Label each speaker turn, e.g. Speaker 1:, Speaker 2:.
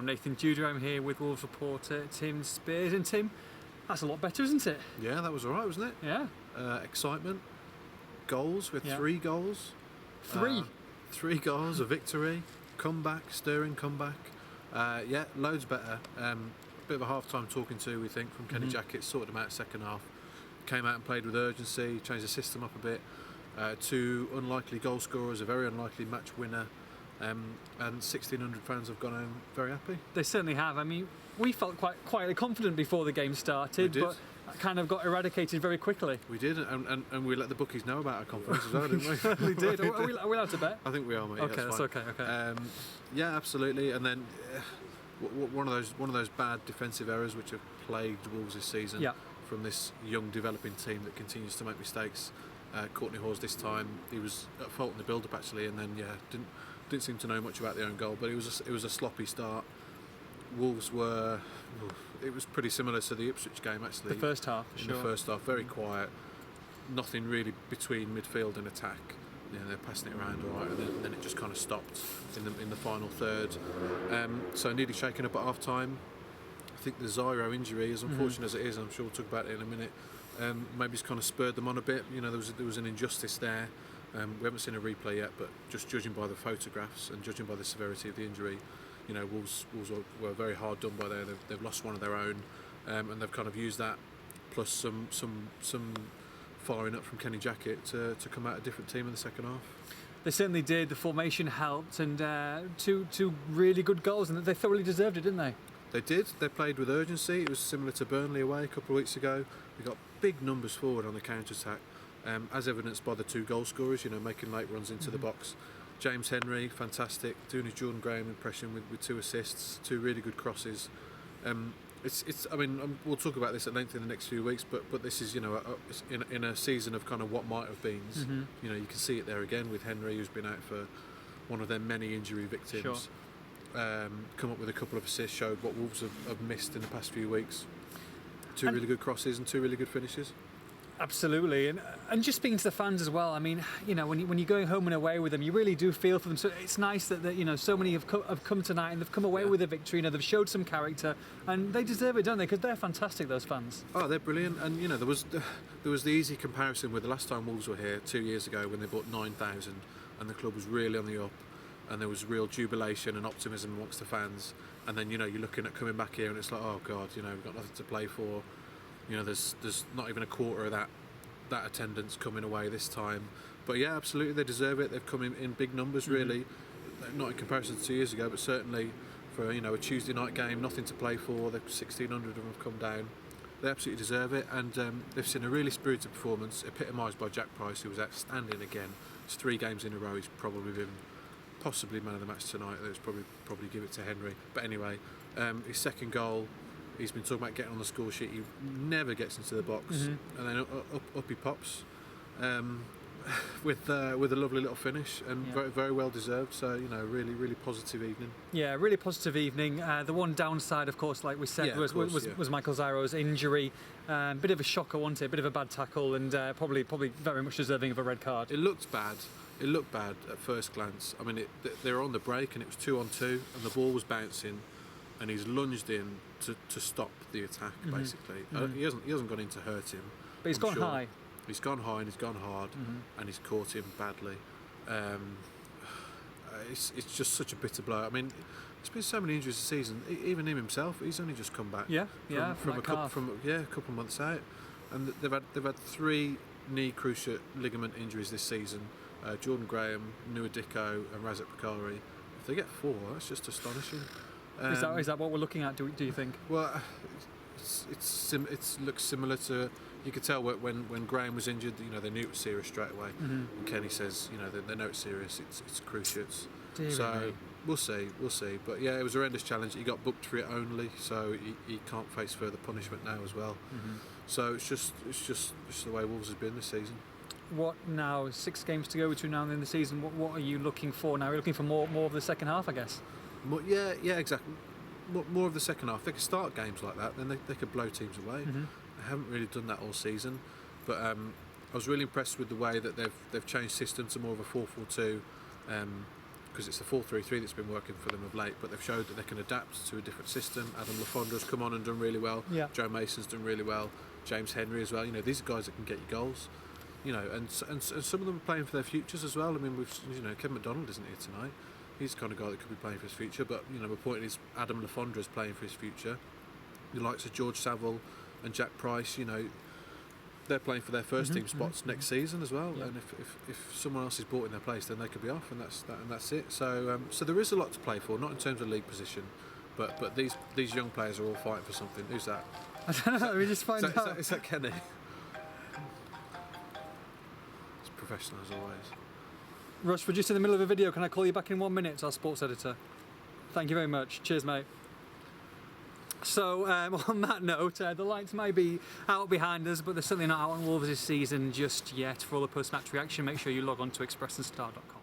Speaker 1: I'm Nathan Judah. I'm here with Wolves reporter Tim Spiers. And Tim, that's a lot better, isn't it?
Speaker 2: Yeah, that was all right, wasn't it?
Speaker 1: Yeah.
Speaker 2: Excitement, goals. We had 3 goals.
Speaker 1: 3?
Speaker 2: 3 goals, a victory, comeback, stirring comeback. Yeah, loads better. Bit of a half-time talking to, we think, from Kenny Jackett. Sorted them out second half. Came out and played with urgency, changed the system up a bit. 2 unlikely goal scorers, a very unlikely match winner. And 1,600 fans have gone home very happy.
Speaker 1: They certainly have. I mean, we felt quite quietly confident before the game started, but that kind of got eradicated very quickly.
Speaker 2: We did, and we let the bookies know about our confidence as well, didn't we?
Speaker 1: We certainly did. Are we allowed to bet?
Speaker 2: I think we are, mate.
Speaker 1: Okay, that's
Speaker 2: fine.
Speaker 1: okay.
Speaker 2: Yeah, absolutely. And then one of those bad defensive errors which have plagued Wolves this season from this young developing team that continues to make mistakes. Courtney Hawes this time, he was at fault in the build-up actually, and then didn't seem to know much about their own goal. But it was a sloppy start. Wolves it was pretty similar to the Ipswich game actually.
Speaker 1: The first half,
Speaker 2: The first half, very quiet. Nothing really between midfield and attack. They're passing it around all right, and then it just kind of stopped in the final third. So nearly shaken up at half time. I think the Zyro injury, as unfortunate as it is, I'm sure we'll talk about it in a minute, maybe it's kind of spurred them on a bit. There was an injustice there. We haven't seen a replay yet, but just judging by the photographs and judging by the severity of the injury, Wolves were very hard done by there. They've lost one of their own, and they've kind of used that plus some firing up from Kenny Jackett to come out a different team in the second half.
Speaker 1: They certainly did. The formation helped, and two really good goals, and they thoroughly deserved it, didn't they?
Speaker 2: They did. They played with urgency. It was similar to Burnley away a couple of weeks ago. We got big numbers forward on the counter-attack, as evidenced by the 2 goal scorers, making late runs into the box. James Henry, fantastic, doing his Jordan Graham impression with 2 assists, 2 really good crosses. I mean, we'll talk about this at length in the next few weeks, but this is, in a season of kind of what might have been. You can see it there again with Henry, who's been out for one of their many injury victims.
Speaker 1: Sure.
Speaker 2: Come up with a couple of assists, showed what Wolves have missed in the past few weeks. 2 really good crosses and 2 really good finishes.
Speaker 1: Absolutely, and just speaking to the fans as well. I mean, when you're going home and away with them, you really do feel for them. So it's nice that so many have come tonight and they've come away with a victory. They've showed some character, and they deserve it, don't they? Because they're fantastic, those fans.
Speaker 2: Oh, they're brilliant. And there was the easy comparison with the last time Wolves were here 2 years ago when they bought 9,000, and the club was really on the up. And there was real jubilation and optimism amongst the fans. And then you're looking at coming back here, and it's like, oh God, we've got nothing to play for. There's not even a quarter of that attendance coming away this time. But yeah, absolutely, they deserve it. They've come in big numbers, really. Not in comparison to 2 years ago, but certainly for a Tuesday night game, nothing to play for. The 1,600 of them have come down. They absolutely deserve it, and they've seen a really spirited performance, epitomised by Jack Price, who was outstanding again. It's 3 games in a row. He's probably been possibly man of the match tonight. Let's probably give it to Henry. But anyway, his second goal, he's been talking about getting on the score sheet. He never gets into the box, and then up he pops with a lovely little finish, and very, very well deserved. So really, really positive evening. Yeah,
Speaker 1: really positive evening. The one downside, of course, like we said, was Michael Zyro's injury. Bit of a shocker, wasn't it? A bit of a bad tackle, and probably very much deserving of a red card.
Speaker 2: It looked bad. It looked bad at first glance. I mean, they were on the break, and it was 2-on-2, and the ball was bouncing, and he's lunged in to stop the attack. Basically, he hasn't gone in to hurt him.
Speaker 1: But he's gone high.
Speaker 2: He's gone high and he's gone hard, and he's caught him badly. It's just such a bitter blow. I mean, there's been so many injuries this season. Even him himself, he's only just come back. From a couple months out, and they've had 3 knee cruciate ligament injuries this season. Jordan Graham, Nuadiko, and Razak Bakari. If they get 4, that's just astonishing.
Speaker 1: Is that what we're looking at? Do you think?
Speaker 2: Well, it looks similar to. You could tell when Graham was injured, they knew it was serious straight away. And Kenny says, they know it's serious. It's cruciates. So we'll see. But yeah, it was a horrendous challenge. He got booked for it only, so he can't face further punishment now as well. So it's just the way Wolves has been this season.
Speaker 1: What now? 6 games to go between now and the end of the season. What are you looking for now? You're looking for more of the second half, I guess.
Speaker 2: Yeah, exactly. More of the second half. They could start games like that, then they could blow teams away. They haven't really done that all season, but I was really impressed with the way that they've changed system to more of a 4-4-2. because it's the 4-3-3 that's been working for them of late, but they've showed that they can adapt to a different system. Adam Lafondra's come on and done really well.
Speaker 1: Yeah.
Speaker 2: Joe Mason's done really well. James Henry as well. You know, these are guys that can get you goals. You know, and some of them are playing for their futures as well. I mean, Kevin McDonald isn't here tonight. He's the kind of guy that could be playing for his future. But you know, my point is, Adam Lafondra's playing for his future. The likes of George Saville and Jack Price, you know, they're playing for their first team spots next season as well.
Speaker 1: Yeah.
Speaker 2: And if someone else is bought in their place, then they could be off, and that's it. So so there is a lot to play for, not in terms of league position, but these young players are all fighting for something. Who's that?
Speaker 1: I don't know. We just find out.
Speaker 2: Is that Kenny? It's professional as always.
Speaker 1: Rush, we're just in the middle of a video. Can I call you back in 1 minute? It's our sports editor. Thank you very much. Cheers, mate. So on that note, the lights may be out behind us, but they're certainly not out on Wolves this season just yet. For all the post-match reaction, make sure you log on to expressandstar.com.